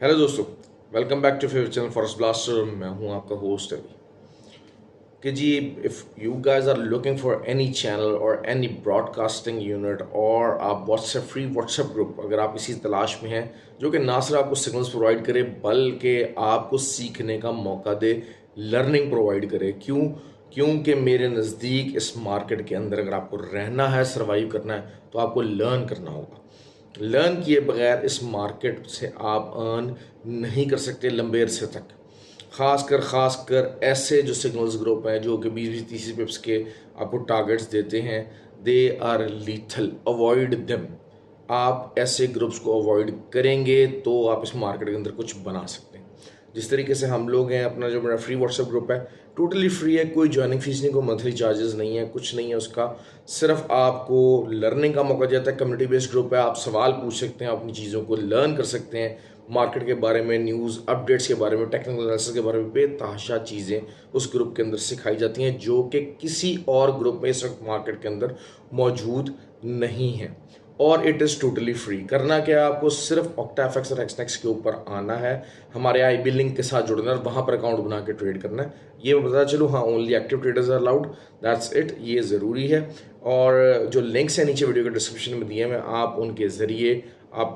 Hello दोस्तों, welcome back to favourite channel forest blaster. मैं हूं आपका होस्ट अभी कि जी, if you guys are looking for any channel और एनी ब्रॉडकास्टिंग यूनिट और आप व्हाट्सएप ग्रुप, अगर आप इसी तलाश में हैं जो कि ना सिर्फ आपको सिग्नल्स प्रोवाइड करे बल्कि आपको सीखने का मौका दे, लर्निंग प्रोवाइड करे। क्योंकि मेरे नज़दीक इस मार्केट के अंदर अगर आपको रहना है, सर्वाइव करना है, तो आपको लर्न करना होगा। लर्न किए बगैर इस मार्केट से आप अर्न नहीं कर सकते लंबे अरसे तक। खासकर ऐसे जो सिग्नल्स ग्रुप हैं जो कि 20-20-30 पिप्स के आपको टारगेट्स देते हैं, they are lethal, avoid them. आप ऐसे ग्रुप्स को अवॉइड करेंगे तो आप इस मार्केट के अंदर कुछ बना सकते हैं। जिस तरीके से हम लोग हैं, अपना जो मेरा फ्री व्हाट्सएप ग्रुप है टोटली फ्री है, कोई ज्वाइनिंग फीस नहीं, कोई मंथली चार्जेस नहीं है, कुछ नहीं है उसका। सिर्फ आपको लर्निंग का मौका देता है। कम्युनिटी बेस्ड ग्रुप है, आप सवाल पूछ सकते हैं, अपनी चीज़ों को लर्न कर सकते हैं, मार्केट के बारे में, न्यूज़ अपडेट्स के बारे में, टेक्निकल एनालिसिस के बारे में बेतहाशा चीज़ें उस ग्रुप के अंदर सिखाई जाती हैं जो कि किसी और ग्रुप में इस वक्त मार्केट के अंदर मौजूद नहीं है। और इट इज़ टोटली फ्री। करना क्या है, आपको सिर्फ ऑक्टाफेक्स और एक्सनेक्स के ऊपर आना है, हमारे IB लिंक के साथ जुड़ना है, वहाँ पर अकाउंट बना के ट्रेड करना है। ये मैं बता चलूँ, हाँ, only active traders are allowed, that's it, ये ज़रूरी है। और जो लिंक्स हैं नीचे वीडियो के डिस्क्रिप्शन में दिए हैं, आप उनके ज़रिए आप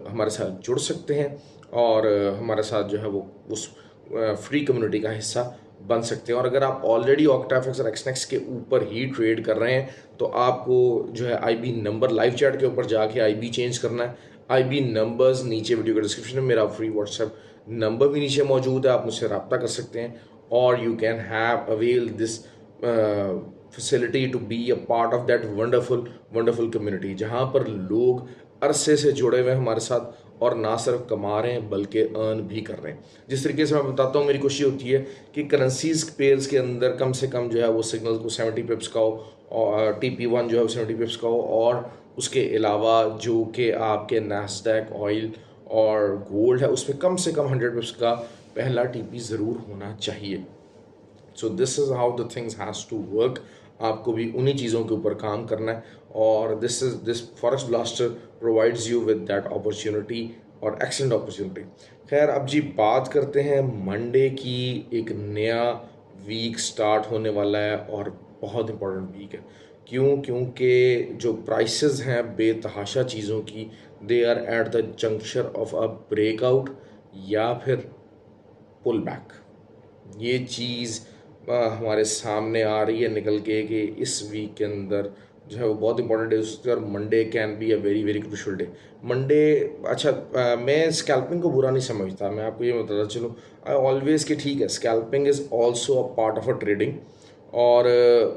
हमारे साथ जुड़ सकते हैं और हमारे साथ जो है वो उस फ्री कम्युनिटी का हिस्सा बन सकते हैं। और अगर आप ऑलरेडी ऑक्टाफेक्स और एक्सनेक्स के ऊपर ही ट्रेड कर रहे हैं तो आपको जो है IB नंबर, लाइव चैट के ऊपर जाके IB चेंज करना है। IB नंबर्स नीचे वीडियो के डिस्क्रिप्शन में, मेरा फ्री व्हाट्सएप नंबर भी नीचे मौजूद है, आप मुझसे रब्ता कर सकते हैं। और you can have avail this facility to be a part of that wonderful community, जहाँ पर लोग अरसे से जुड़े हुए हैं हमारे साथ और ना सिर्फ कमा रहे हैं बल्कि अर्न भी कर रहे हैं। जिस तरीके से मैं बताता हूँ, मेरी कोशिश होती है कि करेंसीज पेयर्स के अंदर कम से कम जो है वो सिग्नल को 70 पिप्स का हो और TP1 जो है वो 70 पिप्स का हो, और उसके अलावा जो कि आपके नैस्डैक, ऑयल और गोल्ड है उसमें कम से कम 100 पिप्स का पहला TP ज़रूर होना चाहिए। So this is how the things has to work. आपको भी उन्हीं चीज़ों के ऊपर काम करना है और this forex blaster provides you with that opportunity और एक्सेलेंट अपॉर्चुनिटी। खैर, अब जी बात करते हैं मंडे की। एक नया वीक स्टार्ट होने वाला है और बहुत इंपॉर्टेंट वीक है। क्योंकि जो प्राइसेस हैं बेतहाशा चीज़ों की, they are at the junction of a breakout या फिर पुल बैक। ये चीज़ हमारे सामने आ रही है निकल के कि इस वीक के अंदर जो है वो बहुत इंपॉर्टेंट है उसके, और Monday can be a very very crucial day. Monday, अच्छा, मैं स्कैल्पिंग को बुरा नहीं समझता, मैं आपको ये बताता चलूँ, आई ऑलवेज कि ठीक है, scalping is also a part of a trading और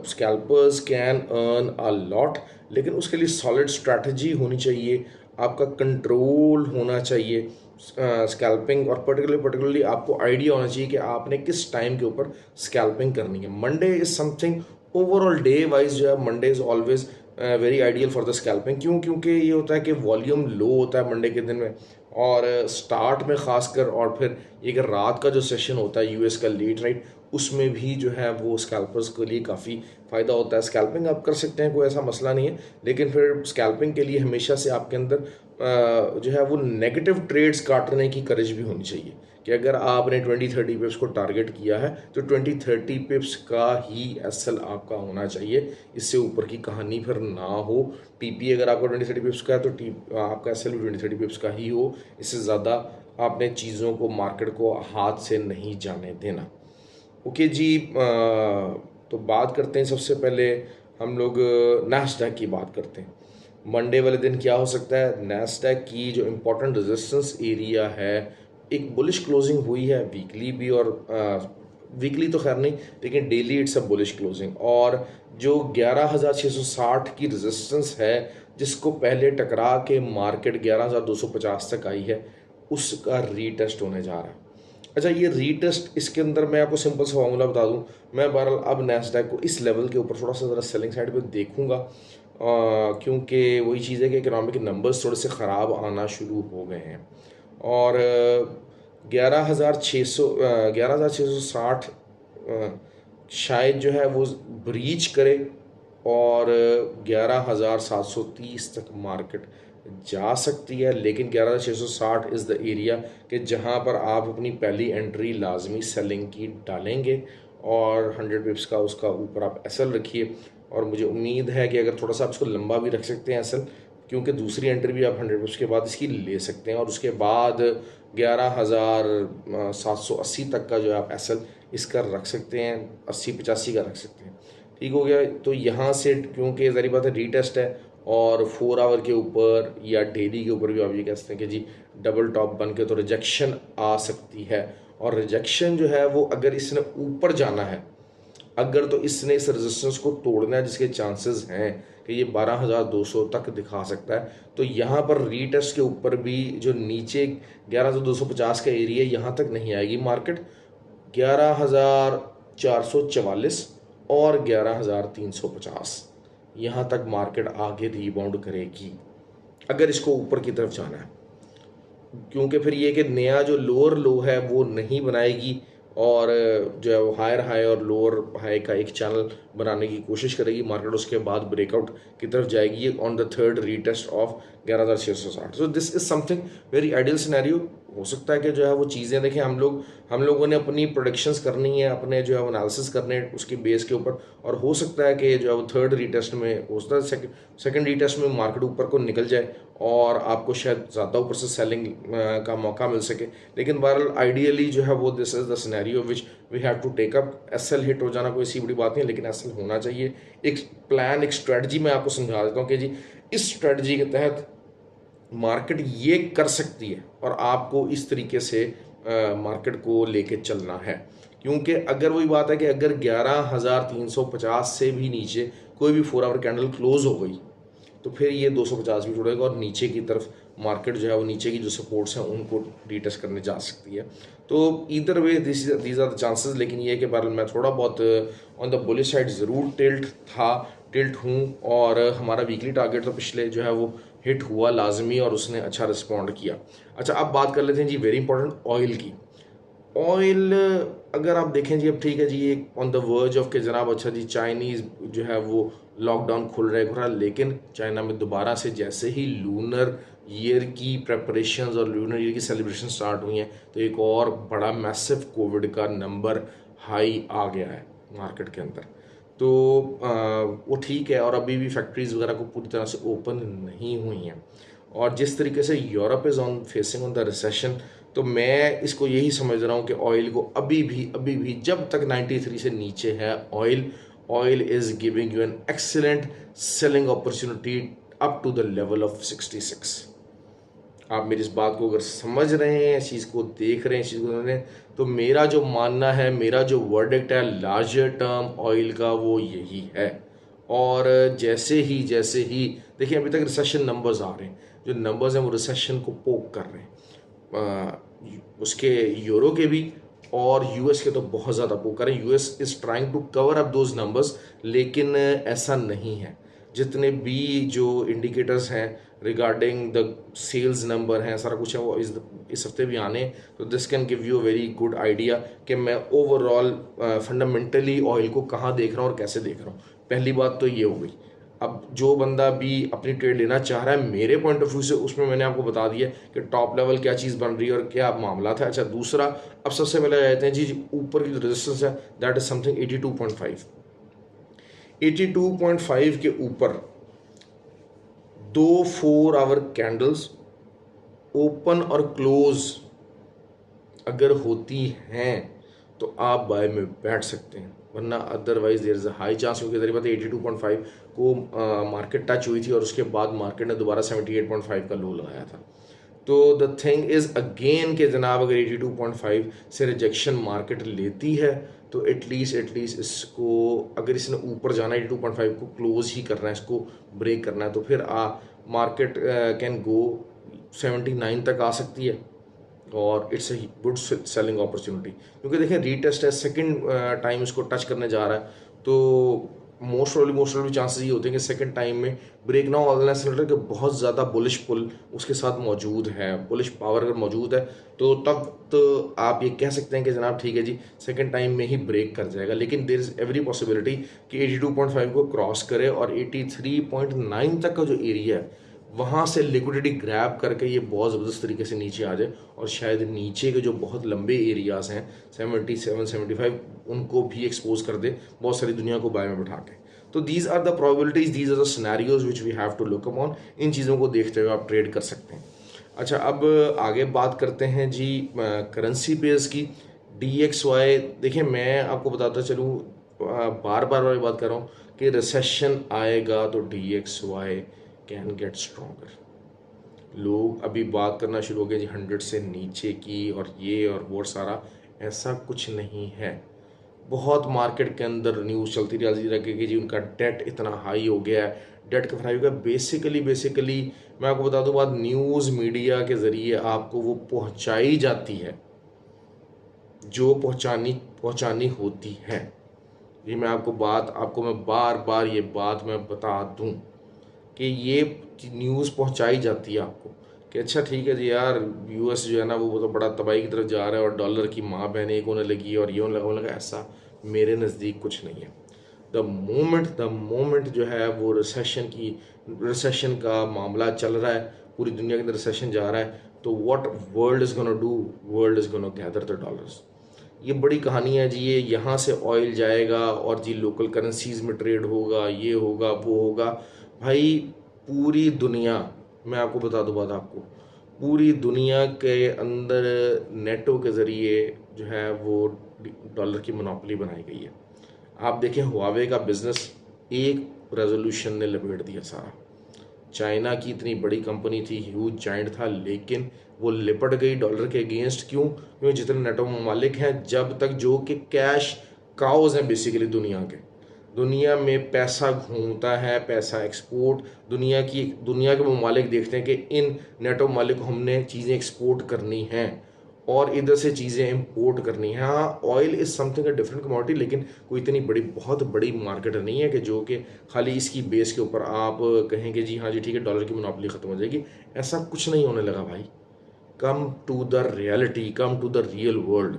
scalpers can earn a lot, लेकिन उसके लिए सॉलिड स्ट्रैटेजी होनी चाहिए, आपका कंट्रोल होना चाहिए स्कैल्पिंग, और पर्टिकुलरली आपको आइडिया होना चाहिए कि आपने किस टाइम के ऊपर स्कैल्पिंग करनी है। Monday is something, overall day wise जो है Monday is always very ideal for the scalping. क्योंकि ये होता है कि वॉल्यूम लो होता है मंडे के दिन में, और स्टार्ट में खासकर, और फिर ये कि रात का जो सेशन होता है US का लेट नाइट, उसमें भी जो है वो स्कैल्पर्स के लिए काफ़ी फ़ायदा होता है। स्कैल्पिंग आप कर सकते हैं, कोई ऐसा मसला नहीं है, लेकिन फिर स्कैल्पिंग के लिए हमेशा से आपके अंदर जो है वो नेगेटिव ट्रेड्स काटने की करेज भी होनी चाहिए कि अगर आपने 20-30 पिप्स को टारगेट किया है तो 20-30 पिप्स का ही SL आपका होना चाहिए, इससे ऊपर की कहानी फिर ना हो। TP अगर आपका 20-30 पिप्स का है तो आपका SL भी 20-30 पिप्स का ही हो, इससे ज़्यादा आपने चीज़ों को, मार्केट को हाथ से नहीं जाने देना। ओके जी, तो बात करते हैं, सबसे पहले हम लोग नैस्डैक की बात करते हैं। मंडे वाले दिन क्या हो सकता है, नैस्डैक की जो इम्पोर्टेंट रेजिस्टेंस एरिया है, एक बुलिश क्लोजिंग हुई है वीकली भी, और वीकली तो खैर नहीं, लेकिन daily it's a bullish closing. और जो 11,660 की रेजिस्टेंस है, जिसको पहले टकरा के मार्केट 11,250 तक आई है, उसका रीटेस्ट होने जा रहा है। अच्छा, ये रीटेस्ट, इसके अंदर मैं आपको सिंपल सा फॉर्मूला बता दूं, मैं बहरहाल अब नैस्डैक को इस लेवल के ऊपर थोड़ा सा ज़रा सेलिंग साइड पे देखूंगा, क्योंकि वही चीज़ है कि इकोनॉमिक नंबर्स थोड़े से ख़राब आना शुरू हो गए हैं। और 11,660 शायद जो है वो ब्रीच करे और 11,730 तक मार्केट जा सकती है, लेकिन 11,660 इज़ द एरिया कि जहां पर आप अपनी पहली एंट्री लाजमी सेलिंग की डालेंगे और 100 पिप्स का उसका ऊपर आप एसएल रखिए। और मुझे उम्मीद है कि अगर थोड़ा सा आप इसको लंबा भी रख सकते हैं एसएल, क्योंकि दूसरी एंट्री भी आप 100 पिप्स के बाद इसकी ले सकते हैं, और उसके बाद 11,780 तक का जो है आप एसएल इसका रख सकते हैं, 80-85 का रख सकते हैं। ठीक हो गया। तो यहाँ से क्योंकि ज़ाहिर बात है रीटेस्ट है, और 4 आवर के ऊपर या डेली के ऊपर भी आप ये कह सकते हैं कि जी डबल टॉप बन के तो रिजेक्शन आ सकती है। और रिजेक्शन जो है वो अगर इसने ऊपर जाना है, अगर तो इसने इस रेजिस्टेंस को तोड़ना है, जिसके चांसेस हैं कि ये 12,200 तक दिखा सकता है, तो यहाँ पर रीटेस्ट के ऊपर भी जो नीचे 11,250 का एरिया यहाँ तक नहीं आएगी मार्केट, 11,444 और 11,350 यहाँ तक मार्केट आगे रिबाउंड करेगी अगर इसको ऊपर की तरफ जाना है। क्योंकि फिर ये कि नया जो लोअर लो है वो नहीं बनाएगी, और जो है वो हायर हाई और लोअर हाई का एक चैनल बनाने की कोशिश करेगी मार्केट, उसके बाद ब्रेकआउट की तरफ जाएगी on the third retest of 11,660। So this is something very ideal scenario. हो सकता है कि जो है वो चीज़ें देखें, हम लोगों ने अपनी प्रोडिक्शंस करनी है, अपने जो है एनालिसिस करने हैं उसके बेस के ऊपर, और हो सकता है कि जो है वो थर्ड रीटेस्ट में, हो सकता है सेकंड रीटेस्ट में मार्केट ऊपर को निकल जाए और आपको शायद ज़्यादा ऊपर से सेलिंग का मौका मिल सके। लेकिन बहरहाल आइडियली जो है वो this is the scenario which we have to take up. SL hit हो जाना कोई ऐसी बड़ी बात नहीं है, लेकिन एसएल होना चाहिए। एक प्लान, एक स्ट्रेटजी मैं आपको समझा देता हूँ कि जी इस स्ट्रेटजी के तहत मार्केट ये कर सकती है, और आपको इस तरीके से मार्केट को लेके चलना है। क्योंकि अगर वही बात है कि अगर 11,350 से भी नीचे कोई भी 4 आवर कैंडल क्लोज हो गई, तो फिर ये 250 भी जुड़ेगा और नीचे की तरफ मार्केट जो है वो नीचे की जो सपोर्ट्स हैं उनको रीटेस्ट करने जा सकती है। तो इधर वे दीज आर द चांसेस। लेकिन ये कि बार मैं थोड़ा बहुत ऑन द बुलिश साइड ज़रूर टिल्ट हूँ, और हमारा वीकली टारगेट तो पिछले जो है वो हिट हुआ लाजमी, और उसने अच्छा रिस्पॉन्ड किया। अच्छा, अब बात कर लेते हैं जी वेरी इंपॉर्टेंट ऑयल की। ऑयल अगर आप देखें जी, अब ठीक है जी, ये ऑन द वर्ज ऑफ के जनाब अच्छा जी चाइनीज़ जो है वो लॉकडाउन खुल रहा है, लेकिन चाइना में दोबारा से जैसे ही लूनर ईयर की प्रेपरेशंस और लूनर ईयर की सेलिब्रेशन स्टार्ट हुई हैं, तो एक और बड़ा मैसिव कोविड का नंबर हाई आ गया है मार्केट के अंदर। तो वो ठीक है, और अभी भी फैक्ट्रीज वगैरह को पूरी तरह से ओपन नहीं हुई हैं, और जिस तरीके से Europe is on facing on the recession, तो मैं इसको यही समझ रहा हूँ कि ऑयल को अभी भी जब तक 93 से नीचे है oil is giving you an excellent selling opportunity up to the level of 66। आप मेरी इस बात को अगर समझ रहे हैं, इस चीज़ को देख रहे हैं, इस चीज़ को समझ रहे हैं, तो मेरा जो मानना है, मेरा जो वर्डिक्ट है लार्जर टर्म ऑयल का, वो यही है। और जैसे ही देखिए, अभी तक रिसेशन नंबर्स आ रहे हैं, जो नंबर्स हैं वो रिसेशन को पोक कर रहे हैं, उसके यूरो के भी और यूएस के तो बहुत ज़्यादा पोक कर रहे हैं। US is trying to cover up those numbers, लेकिन ऐसा नहीं है। जितने भी जो इंडिकेटर्स हैं रिगार्डिंग द सेल्स नंबर हैं, सारा कुछ है, वो इस हफ्ते भी आने, तो this can give you a very good idea कि मैं ओवरऑल फंडामेंटली ऑयल को कहाँ देख रहा हूँ और कैसे देख रहा हूँ। पहली बात तो ये हो गई। अब जो बंदा भी अपनी ट्रेड लेना चाह रहा है मेरे पॉइंट ऑफ व्यू से, उसमें मैंने आपको बता दिया कि टॉप लेवल क्या चीज़ बन रही है और क्या मामला था। अच्छा, दूसरा, अब सबसे पहले आ जाते हैं जी ऊपर की जो रेजिस्टेंस है, दैट इज समथिंग 82.5। 82.5 के ऊपर 4 आवर कैंडल्स ओपन और क्लोज अगर होती हैं तो आप बाय में बैठ सकते हैं, वरना otherwise there is a high chance, क्योंकि इधर बात 82.5 को मार्केट टच हुई थी और उसके बाद मार्केट ने दोबारा 78.5 का लो लगाया था। तो द थिंग इज़ अगेन के जनाब, अगर 82.5 से रिजेक्शन मार्केट लेती है तो एटलीस्ट इसको, अगर इसने ऊपर जाना है 82.5 को क्लोज ही करना है, इसको ब्रेक करना है, तो फिर मार्केट कैन गो 79 तक आ सकती है, और it's a good selling opportunity. क्योंकि देखें रीटेस्ट है, सेकंड टाइम इसको टच करने जा रहा है, तो मोस्ट प्रोबेबली चांसेस ये होते हैं कि सेकंड टाइम में ब्रेक ना हो, के बहुत ज़्यादा बुलिश पुल उसके साथ मौजूद है, बुलिश पावर अगर मौजूद है, तो तब तो आप ये कह सकते हैं कि जनाब ठीक है जी सेकंड टाइम में ही ब्रेक कर जाएगा। लेकिन देयर इज़ एवरी पॉसिबिलिटी कि 82.5 को क्रॉस करे और 83.9 तक का जो एरिया है वहाँ से लिक्विडिटी ग्रैब करके ये बहुत ज़बरदस्त तरीके से नीचे आ जाए और शायद नीचे के जो बहुत लंबे एरियाज़ हैं 77-75 उनको भी एक्सपोज कर दे बहुत सारी दुनिया को बाय में बैठा के। तो these are the probabilities, these are the scenarios which we have to look upon. इन चीज़ों को देखते हुए आप ट्रेड कर सकते हैं। अच्छा, अब आगे बात करते हैं जी करेंसी पेयर्स की। DXY देखिए, मैं आपको बताता चलूँ, बार बार बात कर रहा हूँ कि रिसेशन आएगा तो DXY कैन गेट स्ट्रॉन्गर। लोग अभी बात करना शुरू हो गए जी 100 से नीचे की और ये और वो सारा, ऐसा कुछ नहीं है। बहुत मार्केट के अंदर न्यूज़ चलती रही कि जी उनका डेट इतना हाई हो गया है, डेट का हाई हो गया। बेसिकली मैं आपको बता दूं, बात न्यूज़ मीडिया के ज़रिए आपको वो पहुंचाई जाती है जो पहुंचानी होती है। ये मैं बार बार ये बात मैं बता दूं कि ये न्यूज़ पहुंचाई जाती है आपको कि अच्छा ठीक है जी यार, US जो है ना वो तो बड़ा तबाही की तरफ जा रहा है और डॉलर की माँ बहन एक होने लगी और ये होने लगा। ऐसा मेरे नज़दीक कुछ नहीं है। द मोमेंट जो है वो रिसेशन का मामला चल रहा है, पूरी दुनिया के अंदर रिसेशन जा रहा है, तो what world is gonna do, world is gonna gather the dollars. ये बड़ी कहानी है जी। ये यहाँ से ऑयल जाएगा और जी लोकल करेंसीज में ट्रेड होगा, ये होगा वो होगा। भाई पूरी दुनिया, मैं आपको बता दूँ बात आपको, पूरी दुनिया के अंदर नेटो के ज़रिए जो है वो डॉलर की मोनोपोली बनाई गई है। आप देखें हुआवे का बिज़नेस एक रेजोल्यूशन ने लपेट दिया सारा। चाइना की इतनी बड़ी कंपनी थी, ह्यूज जाइंट था, लेकिन वो लिपट गई डॉलर के अगेंस्ट। क्यों? क्योंकि जितने नेटो मालिक हैं, जब तक जो कि कैश काउज हैं बेसिकली दुनिया में पैसा घूमता है, पैसा एक्सपोर्ट, दुनिया के ममालिक देखते हैं कि इन नेटो मालिक को हमने चीज़ें एक्सपोर्ट करनी हैं और इधर से चीज़ें इंपोर्ट करनी है। हाँ, oil is something a different commodity, लेकिन कोई इतनी बहुत बड़ी मार्केट नहीं है कि जो कि खाली इसकी बेस के ऊपर आप कहेंगे जी हाँ जी ठीक है डॉलर की मोनोपोली ख़त्म हो जाएगी। ऐसा कुछ नहीं होने लगा भाई। Come to the reality, come to the real world.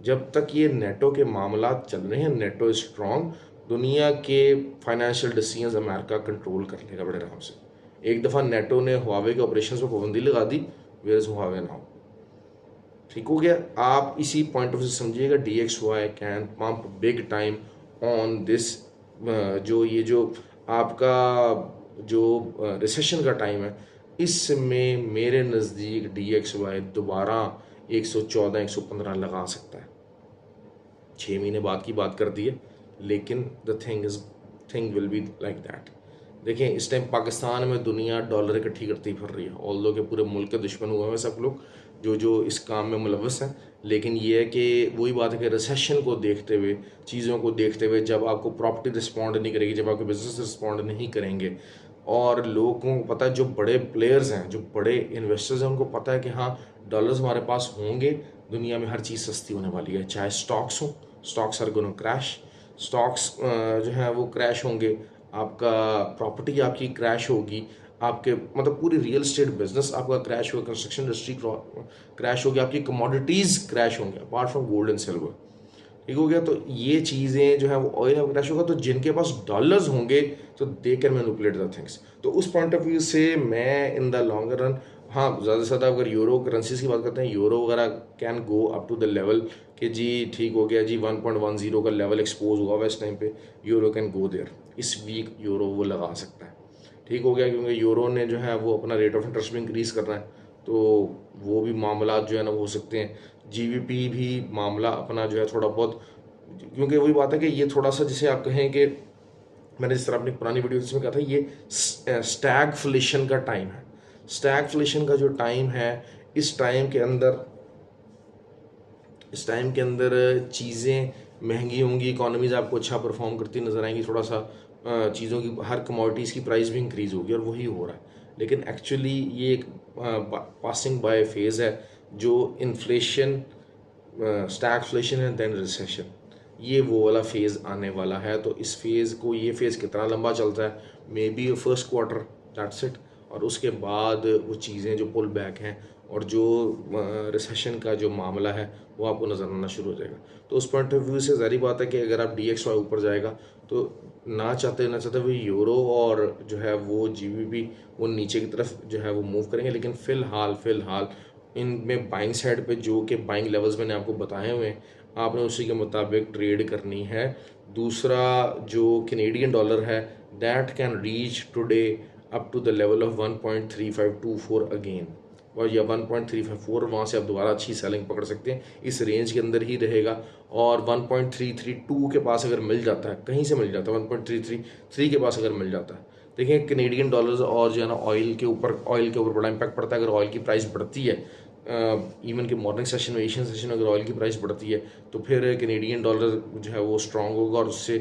जब तक ये नेटो के मामला चल रहे हैं, नेटो इज स्ट्रॉन्ग, दुनिया के फाइनेंशियल डिसीजंस अमेरिका कंट्रोल कर लेगा बड़े आराम से। एक दफ़ा नेटो ने हुआवे के ऑपरेशंस पर पाबंदी लगा दी, वेयर इज हुआवे नाउ, ठीक हो गया। आप इसी पॉइंट ऑफ व्यू से समझिएगा, DXY can pump big time on this. जो आपका जो रिसेशन का टाइम है, इसमें मेरे नज़दीक DXY दोबारा 114-115 लगा सकता है। 6 महीने बाद की बात कर दी है, लेकिन the thing will be like that. देखें, इस टाइम पाकिस्तान में दुनिया डॉलर इकट्ठी करती फिर रही है, ऑल्दो के पूरे मुल्क के दुश्मन हुए हैं सब लोग जो इस काम में मुलव्वस हैं। लेकिन ये है कि वही बात है कि रिसेशन को देखते हुए, चीज़ों को देखते हुए, जब आपको प्रॉपर्टी रिस्पॉन्ड नहीं करेगी, जब आपके बिजनेस रिस्पॉन्ड नहीं करेंगे, और लोगों को पता है, जो बड़े प्लेयर्स हैं, जो बड़े इन्वेस्टर्स हैं, उनको पता है कि हाँ डॉलर्स हमारे पास होंगे, दुनिया में हर चीज़ सस्ती होने वाली है। चाहे स्टॉक्स हो, stocks are gonna crash, stocks जो है वो क्रैश होंगे, आपका प्रॉपर्टी आपकी क्रैश होगी, आपके मतलब पूरी रियल एस्टेट बिजनेस आपका क्रैश होगा, कंस्ट्रक्शन इंडस्ट्री क्रैश होगी, आपकी कमोडिटीज़ क्रैश होंगे apart from gold and silver, ठीक हो गया। तो ये चीज़ें जो है वो ऑयल में क्रैश होगा, तो जिनके पास डॉलर्स होंगे तो they can manipulate the things. तो उस पॉइंट ऑफ व्यू से मैं इन द लॉन्गर रन, हाँ ज़्यादा से ज़्यादा अगर यूरो करेंसीज की बात करते हैं, यूरो वगैरह can go up to the level कि जी ठीक हो गया जी 1.10 का लेवल एक्सपोज हुआ हुआ इस टाइम पे, यूरो कैन गो देयर। इस वीक यूरो वो लगा सकता है, ठीक हो गया, क्योंकि यूरो ने जो है वो अपना रेट ऑफ इंटरेस्ट भी इंक्रीज़ करना है, तो वो भी मामला जो है ना वो हो सकते हैं। GBP भी मामला अपना जो है थोड़ा बहुत, क्योंकि वही बात है कि ये थोड़ा सा, जिसे आप कहें कि मैंने जिस तरह अपनी पुरानी वीडियो में कहा था, ये स्टैगफ्लेशन का टाइम है। स्टैगफ्लेशन का जो टाइम है, इस टाइम के अंदर चीज़ें महंगी होंगी, इकोनॉमीज़ आपको अच्छा परफॉर्म करती नज़र आएंगी, थोड़ा सा चीज़ों की हर कमोडिटीज़ की प्राइस भी इंक्रीज़ होगी, और वही हो रहा है। लेकिन एक्चुअली ये एक पासिंग बाय फेज़ है, जो इन्फ्लेशन, स्टैगफ्लेशन है, देन रिसेशन, ये वो वाला फेज़ आने वाला है। तो इस फेज़ को, ये फेज़ कितना लंबा चलता है, may be first quarter, that's it. और उसके बाद वो चीज़ें जो पुल बैक हैं और जो रिसेशन का जो मामला है वो आपको नज़र आना शुरू हो जाएगा। तो उस पॉइंट ऑफ व्यू से ज़ाहिर बात है कि अगर आप DXY ऊपर जाएगा तो ना चाहते हुए यूरो और जो है वो जीबीपी वो नीचे की तरफ जो है वो मूव करेंगे, लेकिन फ़िलहाल इनमें बाइंग साइड पे जो कि बाइंग लेवल्स मैंने आपको बताए हुए हैं, आपने उसी के मुताबिक ट्रेड करनी है। दूसरा जो कैनेडियन डॉलर है, that can reach today up to the level of 1.3524 again, और या 1.354, वहाँ से आप दोबारा अच्छी सेलिंग पकड़ सकते हैं, इस रेंज के अंदर ही रहेगा। और 1.332 के पास अगर मिल जाता है, कहीं से मिल जाता है 1.333 के पास अगर मिल जाता है, देखिए कैनेडियन डॉलर्स और जो है ना ऑयल के ऊपर बड़ा इम्पैक्ट पड़ता है। अगर ऑयल की प्राइस बढ़ती है, इवन के मॉर्निंग सेशन में, एशियन सेशन में अगर ऑयल की प्राइस बढ़ती है, तो फिर कैनेडियन डॉलर जो है वो स्ट्रांग होगा और उससे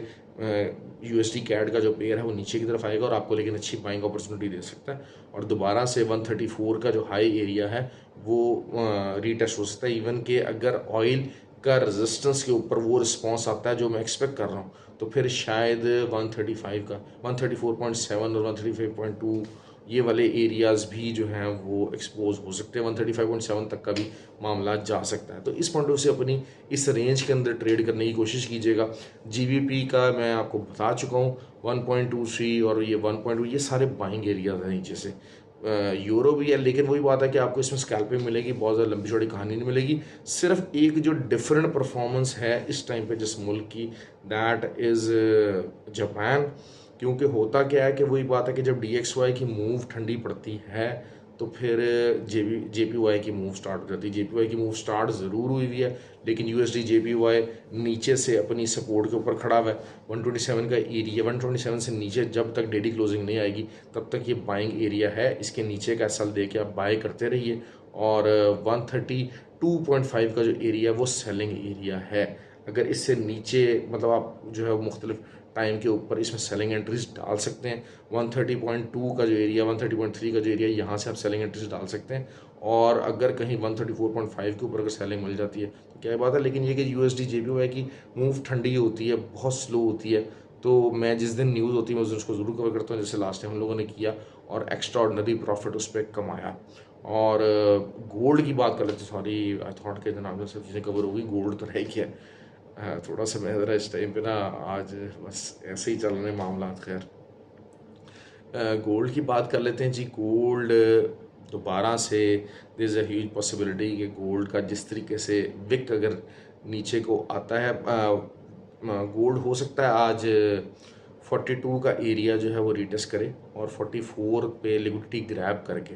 यूएसडी कैड का जो पेयर है वो नीचे की तरफ आएगा और आपको लेकिन अच्छी बाइंग अपॉर्चुनिटी दे सकता है। और दोबारा से 134 का जो हाई एरिया है वो रीटेस्ट हो सकता है। इवन के अगर ऑयल का रेजिस्टेंस के ऊपर वो रिस्पॉन्स आता है जो मैं एक्सपेक्ट कर रहा हूँ, तो फिर शायद 135 का 134.7 और 135.2 ये वाले एरियाज़ भी जो हैं वो एक्सपोज हो सकते हैं। 135.7 तक का भी मामला जा सकता है। तो इस पॉइंट ऑफ से अपनी इस रेंज के अंदर ट्रेड करने की कोशिश कीजिएगा। जीबीपी का मैं आपको बता चुका हूँ 1.23 और ये 1.2, ये सारे बाइंग एरियाज हैं नीचे से। यूरो भी है, लेकिन वही बात है कि आपको इसमें स्कैल्पिंग मिलेगी, बहुत ज़्यादा लंबी चौड़ी कहानी नहीं मिलेगी। सिर्फ एक जो डिफरेंट परफॉर्मेंस है इस टाइम पे जिस मुल्क की, दैट इज़ जापान। क्योंकि होता क्या है कि वही बात है कि जब DXY की मूव ठंडी पड़ती है तो फिर JPY की मूव स्टार्ट हो जाती है। JPY की मूव स्टार्ट ज़रूर हुई है, लेकिन USD JPY नीचे से अपनी सपोर्ट के ऊपर खड़ा हुआ है। 127 का एरिया, 127 से नीचे जब तक डेली क्लोजिंग नहीं आएगी तब तक ये बाइंग एरिया है। इसके नीचे का एसएल दे के आप बाय करते रहिए। और 132.5 का जो एरिया है वो सेलिंग एरिया है। अगर इससे नीचे मतलब आप जो है मुख्तलिफ टाइम के ऊपर इसमें सेलिंग एंट्रीज डाल सकते हैं। 130.2 का जो एरिया, 130.3 का जो एरिया, यहाँ से आप सेलिंग एंट्रीज डाल सकते हैं। और अगर कहीं 134.5 के ऊपर अगर सेलिंग मिल जाती है तो क्या बात है। लेकिन ये कि USD JPY की मूव ठंडी होती है, बहुत स्लो होती है, तो मैं जिस दिन न्यूज़ होती है मैं उस दिन उसको ज़रूर कवर करता हूँ, जैसे लास्ट टाइम हम लोगों ने किया और एक्स्ट्रा ऑर्डनरी प्रॉफिट उस पर कमाया। और गोल्ड की बात कर लेते, सॉरी आई थॉट के जनाब सब चीज़ें कवर हो गई, गोल्ड तो रह गया। थोड़ा सा मैं ज़रा इस टाइम पे ना आज बस ऐसे ही चल रहे मामला। खैर गोल्ड की बात कर लेते हैं जी। गोल्ड दोबारा से there is a huge possibility कि गोल्ड का जिस तरीके से विक अगर नीचे को आता है, गोल्ड हो सकता है आज 42 का एरिया जो है वो रीटेस्ट करे और 44 पे लिक्विडिटी ग्रैब करके,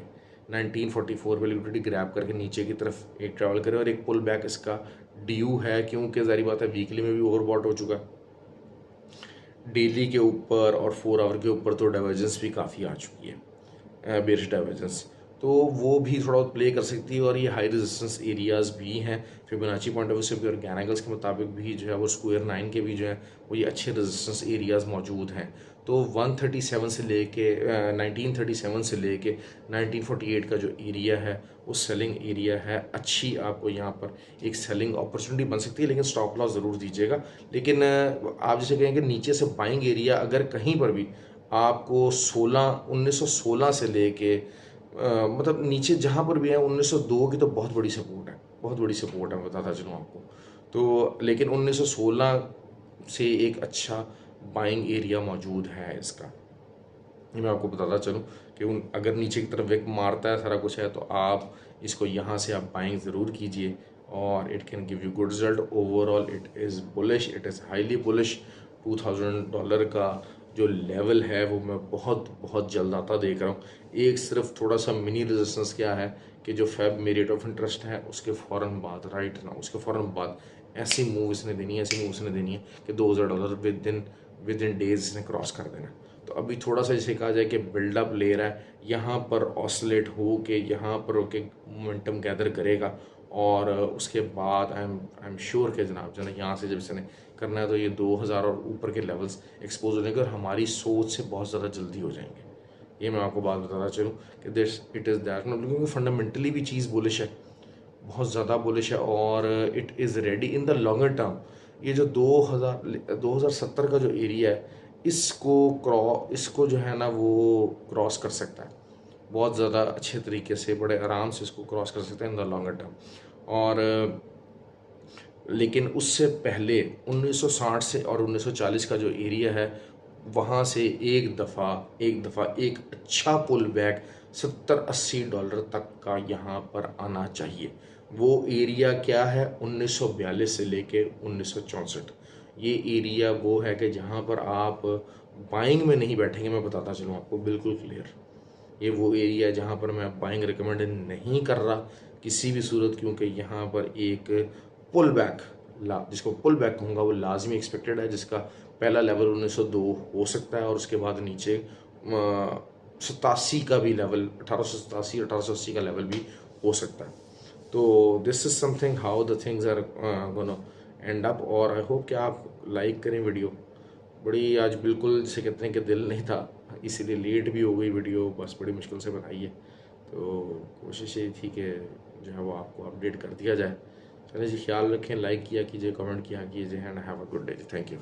1944 पे लिक्विडिटी ग्रैब करके नीचे की तरफ एक ट्रैवल करे और एक पुल बैक इसका ड्यू है। क्योंकि जारी बात है वीकली में भी ओवरबॉट हो चुका है, डेली के ऊपर और 4 आवर के ऊपर तो डाइवर्जेंस भी काफ़ी आ चुकी है, बेरिश डाइवर्जेंस, तो वो भी थोड़ा प्ले कर सकती है। और ये हाई रेजिस्टेंस एरियाज़ भी हैं फिबोनाची पॉइंट ऑफ व्यू से भी, और गैनागल्स के मुताबिक भी जो है वो स्क्वायर 9 के भी जो है वो ये अच्छे रेजिस्टेंस एरियाज़ मौजूद हैं। तो 137 से लेके 1937 से लेके 1948 का जो एरिया है वो सेलिंग एरिया है। अच्छी आपको यहाँ पर एक सेलिंग अपॉर्चुनिटी बन सकती है, लेकिन स्टॉप लॉस ज़रूर दीजिएगा। लेकिन आप जैसे कहेंगे नीचे से बाइंग एरिया अगर कहीं पर भी आपको 1916 से लेके मतलब नीचे जहाँ पर भी है 1902 की तो बहुत बड़ी सपोर्ट है, बहुत बड़ी सपोर्ट है, बताता चलूँ आपको। तो लेकिन 1916 से एक अच्छा बाइंग एरिया मौजूद है इसका, ये मैं आपको बताता चलूँ कि अगर नीचे की तरफ विक मारता है सारा कुछ है तो आप इसको यहाँ से आप बाइंग ज़रूर कीजिए और it can give you good result. Overall it is bullish, it is highly bullish. $2000 का जो लेवल है वो मैं बहुत बहुत जल्द आता देख रहा हूँ। एक सिर्फ थोड़ा सा मिनी रेजिस्टेंस क्या है कि जो फेब में रेट ऑफ इंटरेस्ट है उसके फ़ौरन बाद, राइट ना, उसके फ़ौरन बाद ऐसी मूव इसने देनी है, ऐसी मूव इसने देनी है कि $2000 विद इन डेज इसने क्रॉस कर देना। तो अभी थोड़ा सा जैसे कहा जाए कि बिल्डअप ले रहा है, यहाँ पर ऑसलेट हो के यहाँ पर होके मोमेंटम गैदर करेगा और उसके बाद आई एम श्योर कि जनाब जो है यहाँ से जब इसने करना है तो ये 2000 और ऊपर के लेवल्स एक्सपोज हो जाएंगे और हमारी सोच से बहुत ज़्यादा जल्दी हो जाएंगे। ये मैं आपको बात बताना चलूँ कि दिस इट इज़ दैट, क्योंकि फंडामेंटली भी चीज़ बुलिश है, बहुत ज़्यादा बुलिश है और it is ready in the longer term. ये जो 2070 का जो एरिया है इसको जो है ना वो क्रॉस कर सकता है बहुत ज़्यादा अच्छे तरीके से, बड़े आराम से इसको क्रॉस कर सकते हैं इन द लॉन्गर टर्म। और लेकिन उससे पहले 1960 से और 1940 का जो एरिया है वहाँ से एक दफ़ा एक अच्छा पुल बैक $70-80 तक का यहाँ पर आना चाहिए। वो एरिया क्या है? 1942 से लेके 1964, ये एरिया वो है कि जहाँ पर आप बाइंग में नहीं बैठेंगे। मैं बताता चलूँ आपको बिल्कुल क्लियर, ये वो एरिया है जहाँ पर मैं बाइंग रिकमेंड नहीं कर रहा किसी भी सूरत, क्योंकि यहाँ पर एक पुल बैक जिसको पुल बैक कहूँगा वो लाजमी एक्सपेक्टेड है, जिसका पहला लेवल 1902 हो सकता है और उसके बाद नीचे 87 का भी लेवल, 1887 1880 का लेवल भी हो सकता है। तो this is something how the things are gonna end up. और आई होप कि आप लाइक करें वीडियो। बड़ी आज बिल्कुल जिसे कहते हैं कि दिल नहीं था, इसीलिए लेट भी हो गई वीडियो, बस बड़ी मुश्किल से बनाई है। तो कोशिश ये थी कि जो है वो आपको अपडेट कर दिया जाए। चलिए जी, ख्याल रखें, लाइक किया कीजिए, कमेंट किया कीजिए and have a good day. Thank you.